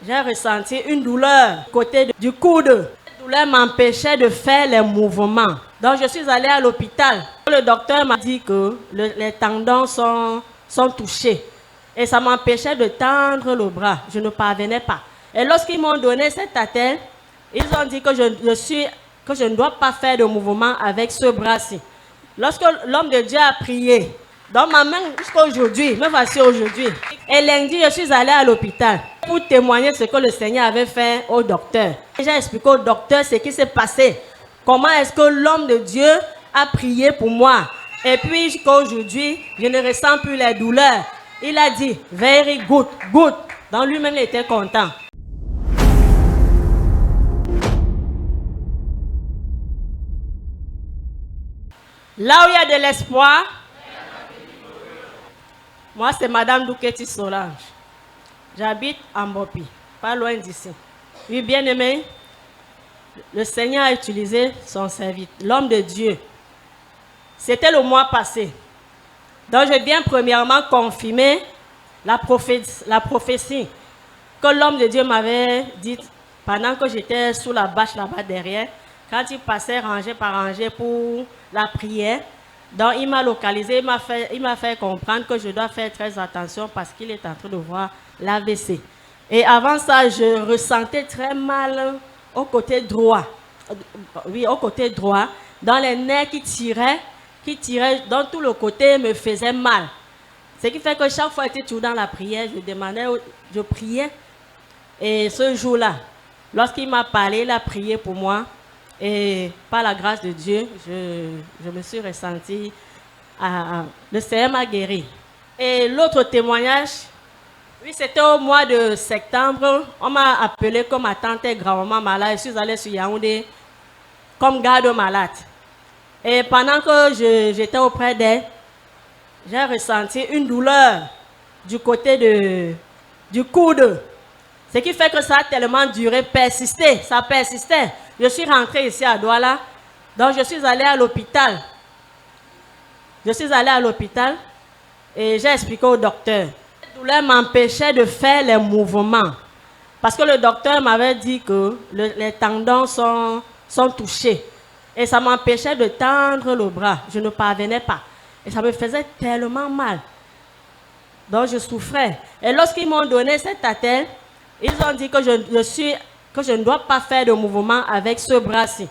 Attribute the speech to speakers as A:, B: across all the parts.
A: j'ai ressenti une douleur côté du coude. Cette douleur m'empêchait de faire les mouvements. Donc je suis allée à l'hôpital. Le docteur m'a dit que les tendons sont touchés. Et ça m'empêchait de tendre le bras. Je ne parvenais pas. Et lorsqu'ils m'ont donné cet attelle, ils ont dit que je ne dois pas faire de mouvement avec ce bras-ci. Lorsque l'homme de Dieu a prié, dans ma main jusqu'à aujourd'hui, me voici aujourd'hui. Et lundi, je suis allée à l'hôpital pour témoigner ce que le Seigneur avait fait au docteur. J'ai expliqué au docteur ce qui s'est passé. Comment est-ce que l'homme de Dieu a prié pour moi. Et puis jusqu'à aujourd'hui, je ne ressens plus les douleurs. Il a dit, very good, good. Donc lui-même, il était content. Là où il y a de l'espoir, moi c'est Madame Douketi Solange. J'habite en Bopi, pas loin d'ici. Oui, bien aimé, le Seigneur a utilisé son serviteur, l'homme de Dieu. C'était le mois passé. Donc je viens premièrement confirmer la prophétie que l'homme de Dieu m'avait dit pendant que j'étais sous la bâche là-bas derrière. Quand il passait rangée par rangée pour la prière, donc il m'a localisé, il m'a fait comprendre que je dois faire très attention parce qu'il est en train de voir l'AVC. Et avant ça, je ressentais très mal au côté droit. Oui, au côté droit, dans les nerfs qui tiraient dans tout le côté me faisait mal. Ce qui fait que chaque fois que j'étais toujours dans la prière, je priais. Et ce jour-là, lorsqu'il m'a parlé, il a prié pour moi. Et par la grâce de Dieu, je me suis ressentie, le Seigneur m'a guéri. Et l'autre témoignage, oui, c'était au mois de septembre. On m'a appelé comme ma tante et grand-maman malade. Je suis allée sur Yaoundé comme garde malade. Et pendant que j'étais auprès d'elle, j'ai ressenti une douleur du côté du coude. Ce qui fait que ça a tellement duré, persisté, ça persistait. Je suis rentrée ici à Douala, donc je suis allée à l'hôpital. Et j'ai expliqué au docteur. Cette douleur m'empêchait de faire les mouvements. Parce que le docteur m'avait dit que les tendons sont touchés. Et ça m'empêchait de tendre le bras. Je ne parvenais pas. Et ça me faisait tellement mal. Donc je souffrais. Et lorsqu'ils m'ont donné cette attelle, ils ont dit que je ne dois pas faire de mouvement avec ce bras-ci.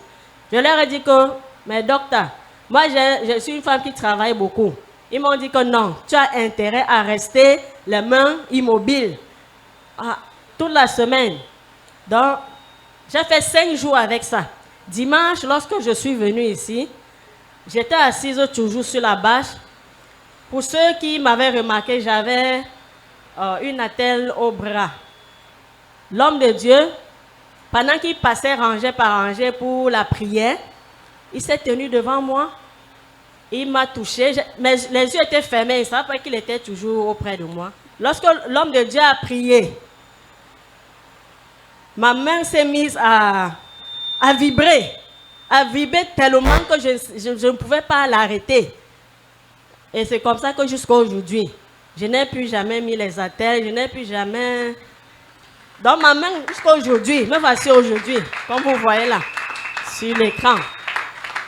A: Je leur ai dit que, mais docteur, moi je suis une femme qui travaille beaucoup. Ils m'ont dit que non, tu as intérêt à rester les mains immobiles toute la semaine. Donc, j'ai fait 5 jours avec ça. Dimanche, lorsque je suis venue ici, j'étais assise toujours sur la bâche. Pour ceux qui m'avaient remarqué, j'avais une attelle au bras. L'homme de Dieu, pendant qu'il passait rangée par rangée pour la prière, il s'est tenu devant moi. Il m'a touché, mais les yeux étaient fermés, il ne savait pas qu'il était toujours auprès de moi. Lorsque l'homme de Dieu a prié, ma main s'est mise à vibrer tellement que je ne pouvais pas l'arrêter. Et c'est comme ça que jusqu'à aujourd'hui, je n'ai plus jamais mis les attelles, je n'ai plus jamais... Dans ma main jusqu'à aujourd'hui, me voici aujourd'hui, comme vous voyez là, sur l'écran,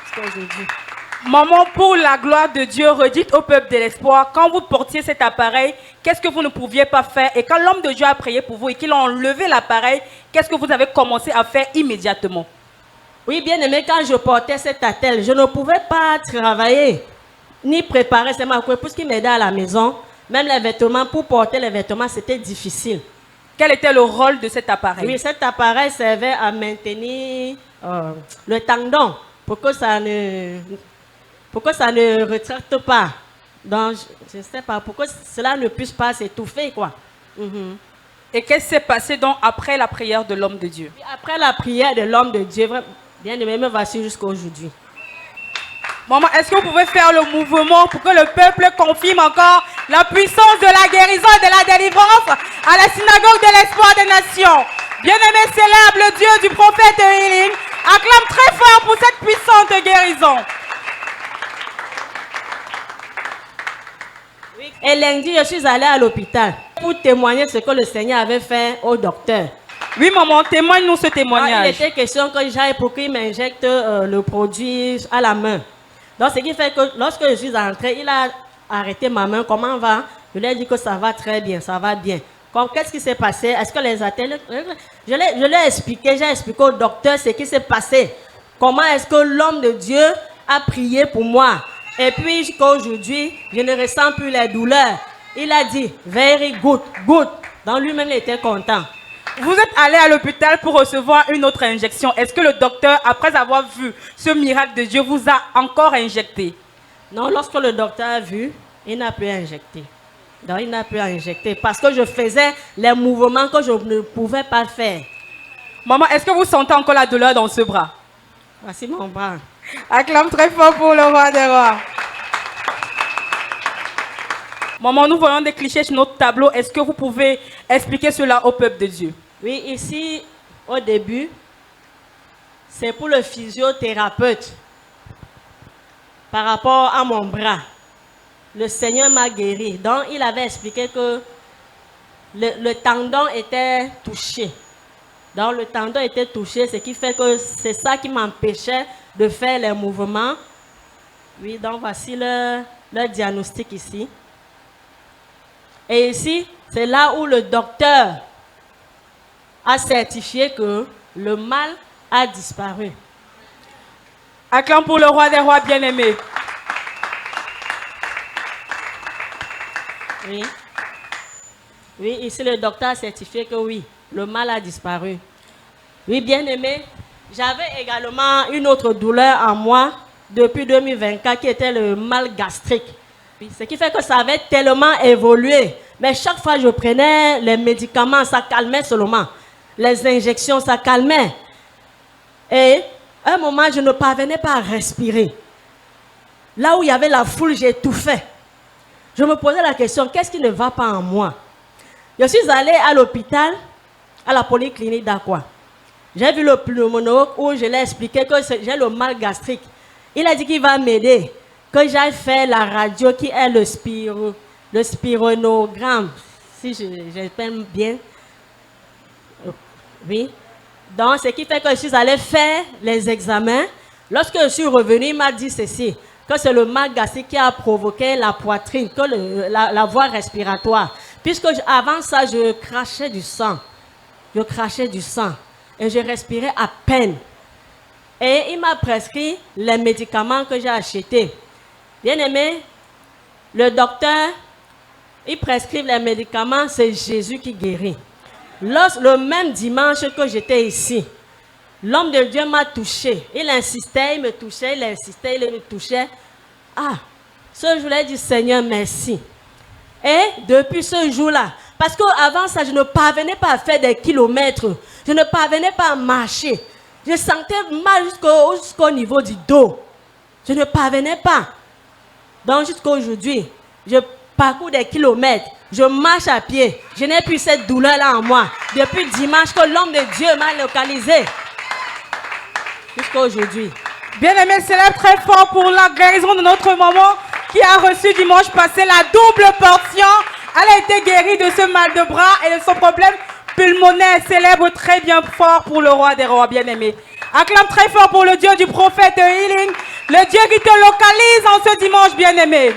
A: jusqu'à aujourd'hui.
B: Maman, pour la gloire de Dieu, redites au peuple de l'espoir, quand vous portiez cet appareil, qu'est-ce que vous ne pouviez pas faire? Et quand l'homme de Dieu a prié pour vous et qu'il a enlevé l'appareil, qu'est-ce que vous avez commencé à faire immédiatement?
A: Oui, bien aimé, quand je portais cet attelle, je ne pouvais pas travailler, ni préparer ces marques, pour ce qui m'aidait à la maison. Même les vêtements, pour porter les vêtements, c'était difficile.
B: Quel était le rôle de cet appareil?
A: Oui, cet appareil servait à maintenir le tendon pour que ça ne retracte pas. Donc, je ne sais pas, pour que cela ne puisse pas s'étouffer, quoi.
B: Et qu'est-ce qui s'est passé donc après la prière de l'homme de Dieu?
A: Après la prière de l'homme de Dieu, bien aimé, me voici jusqu'à aujourd'hui.
B: Maman, est-ce que vous pouvez faire le mouvement pour que le peuple confirme encore la puissance de la guérison et de la délivrance à la synagogue de l'espoir des nations? Bien-aimé, célèbre le Dieu du prophète Healing. Acclame très fort pour cette puissante guérison.
A: Et lundi, je suis allée à l'hôpital pour témoigner ce que le Seigneur avait fait au docteur.
B: Oui, maman, témoigne-nous ce
A: Il
B: témoignage.
A: était question que j'aille pour qu'il m'injecte le produit à la main. Donc, ce qui fait que lorsque je suis entrée, il a arrêté ma main. Comment va? Je lui ai dit que ça va très bien, ça va bien. Qu'est-ce qui s'est passé? Est-ce que les athlètes... Je l'ai expliqué, j'ai expliqué au docteur ce qui s'est passé. Comment est-ce que l'homme de Dieu a prié pour moi? Et puis, jusqu'à aujourd'hui, je ne ressens plus les douleurs. Il a dit, very good, good. Donc, lui-même, il était content.
B: Vous êtes allé à l'hôpital pour recevoir une autre injection. Est-ce que le docteur, après avoir vu ce miracle de Dieu, vous a encore injecté?
A: Non, lorsque le docteur a vu, il n'a plus injecté. Donc, il n'a plus injecté parce que je faisais les mouvements que je ne pouvais pas faire.
B: Maman, est-ce que vous sentez encore la douleur dans ce bras?
A: Voici mon bras.
B: Acclame très fort pour le roi des rois. Maman, nous voyons des clichés sur notre tableau. Est-ce que vous pouvez expliquer cela au peuple de Dieu?
A: Oui, ici, au début, c'est pour le physiothérapeute. Par rapport à mon bras, le Seigneur m'a guéri. Donc, il avait expliqué que le tendon était touché. Donc, le tendon était touché, ce qui fait que c'est ça qui m'empêchait de faire les mouvements. Oui, donc voici le diagnostic ici. Et ici, c'est là où le docteur a certifié que le mal a disparu.
B: Acclame pour le roi des rois bien-aimé.
A: Oui. Oui, ici le docteur a certifié que oui, le mal a disparu. Oui, bien-aimé, j'avais également une autre douleur en moi depuis 2024 qui était le mal gastrique. Ce qui fait que ça avait tellement évolué. Mais chaque fois que je prenais les médicaments, ça calmait seulement. Les injections, ça calmait. Et à un moment, je ne parvenais pas à respirer. Là où il y avait la foule, j'étouffais. Je me posais la question, qu'est-ce qui ne va pas en moi? Je suis allée à l'hôpital, à la polyclinique d'Aqua. J'ai vu le pneumologue où je l'ai expliqué que j'ai le mal gastrique. Il a dit qu'il va m'aider, que j'aille faire la radio qui est le spironogramme, si j'appelle bien. Oui. Donc, ce qui fait que je suis allée faire les examens. Lorsque je suis revenue, il m'a dit ceci, que c'est le mal gastrique qui a provoqué la poitrine, que la voie respiratoire. Puisque avant ça, je crachais du sang. Je crachais du sang. Et je respirais à peine. Et il m'a prescrit les médicaments que j'ai achetés. Bien aimé, le docteur, il prescrit les médicaments, c'est Jésus qui guérit. Le même dimanche que j'étais ici, l'homme de Dieu m'a touché. Il insistait, il me touchait, il insistait, il me touchait. Ah, ce jour-là, il dit Seigneur, merci. Et depuis ce jour-là, parce qu'avant ça, je ne parvenais pas à faire des kilomètres. Je ne parvenais pas à marcher. Je sentais mal jusqu'au niveau du dos. Je ne parvenais pas. Donc jusqu'à aujourd'hui, je parcours des kilomètres. Je marche à pied. Je n'ai plus cette douleur-là en moi. Depuis dimanche que l'homme de Dieu m'a localisé. Jusqu'à aujourd'hui.
B: Bien-aimé, célèbre très fort pour la guérison de notre maman qui a reçu dimanche passé la double portion. Elle a été guérie de ce mal de bras et de son problème pulmonaire. Célèbre très bien fort pour le roi des rois, bien-aimé. Acclame très fort pour le Dieu du prophète Healing, le Dieu qui te localise en ce dimanche, bien-aimé.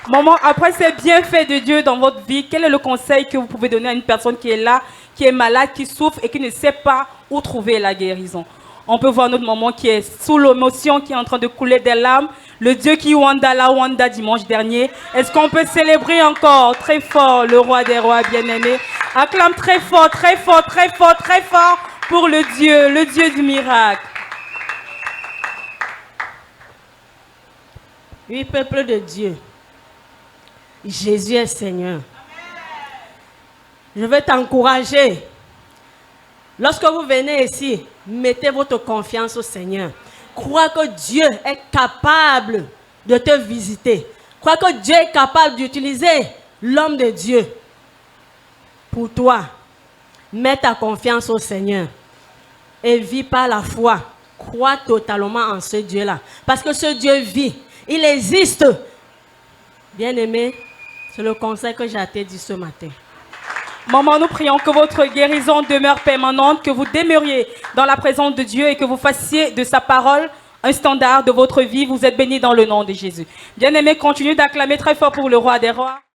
B: Maman, après ces bienfaits de Dieu dans votre vie, quel est le conseil que vous pouvez donner à une personne qui est là, qui est malade, qui souffre et qui ne sait pas où trouver la guérison? On peut voir notre maman qui est sous l'émotion, qui est en train de couler des larmes. Le Dieu qui Wanda la Wanda dimanche dernier. Est-ce qu'on peut célébrer encore très fort le roi des rois bien-aimé? Acclame très fort, très fort, très fort, très fort pour le Dieu du miracle.
A: Oui, peuple de Dieu. Jésus est Seigneur. Je veux t'encourager. Lorsque vous venez ici, mettez votre confiance au Seigneur. Crois que Dieu est capable de te visiter. Crois que Dieu est capable d'utiliser l'homme de Dieu pour toi. Mets ta confiance au Seigneur et vis par la foi. Crois totalement en ce Dieu-là. Parce que ce Dieu vit. Il existe. Bien-aimé, C'est le conseil que j'ai été dit ce matin.
B: Maman, nous prions que votre guérison demeure permanente, que vous demeuriez dans la présence de Dieu et que vous fassiez de sa parole un standard de votre vie. Vous êtes bénis dans le nom de Jésus. Bien-aimés, continuez d'acclamer très fort pour le roi des rois.